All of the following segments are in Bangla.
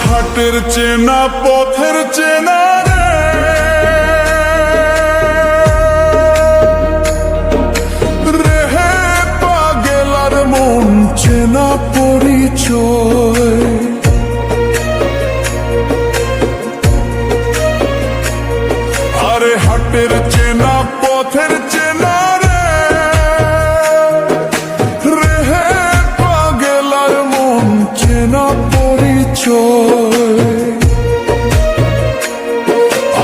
হাটের চেনা পথের চেনা রে পাগেলার মন চেনা পরিচয়। আরে হাটের চেনা পথের চেনা রে পাগেলার মন চেনা পরিচয়।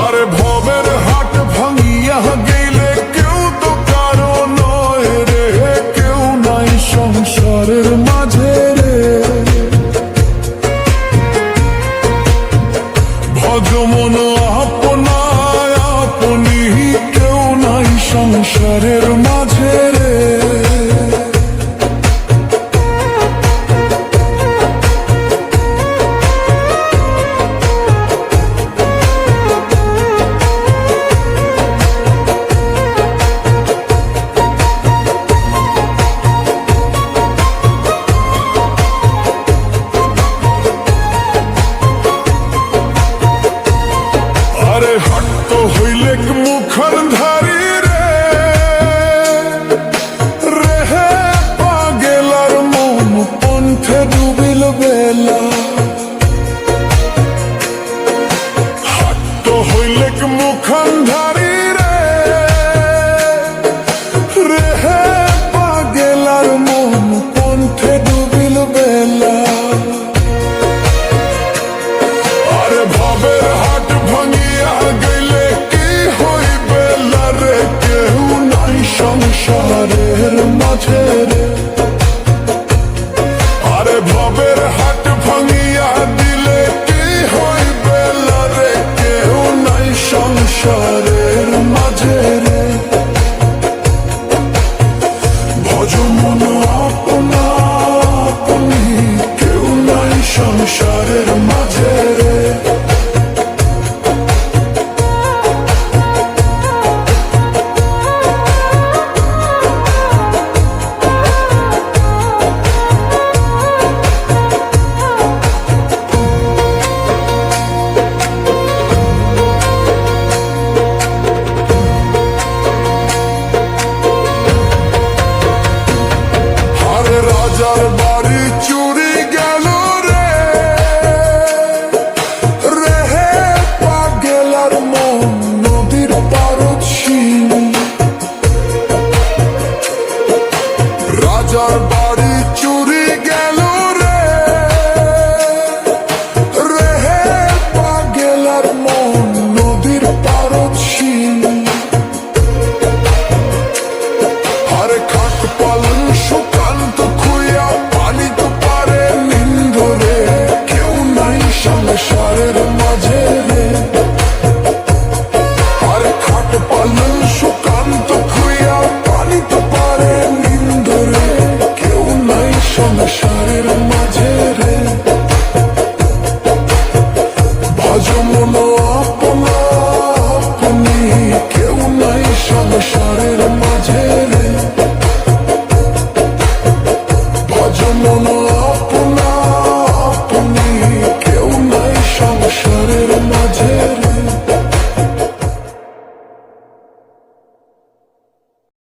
আরে ভবের হাট ভাঙিয়া গেলে কেউ তো কারো নয় রে, কেউ নাই সংসারের মাঝে রে। ভগমন আপনায় আপনি কেউ নাই সংসারের মাঝে রে। আরে হাট তো হইলে মুখর ধারি রে, রে পাগেলার মন পন্থে ডুবিল বেলা। হাট তো হইলে মুখর ধারি রে, রে পাগেলার মন পন্থে ডুবিল বেলা। আরে ভাবের হাট ভাঙিয়া গেলে কি হইবে রে, কেউ নাই সংসারের মাঝে রে। আরে ভাবের হাট ভাঙিয়া দিলে কি হইবে রে, কেউ নাই সংসারের মাঝে রে। ভজমন আপনা আপনি কেউ নাই সংসারের মাঝে রে। রাজার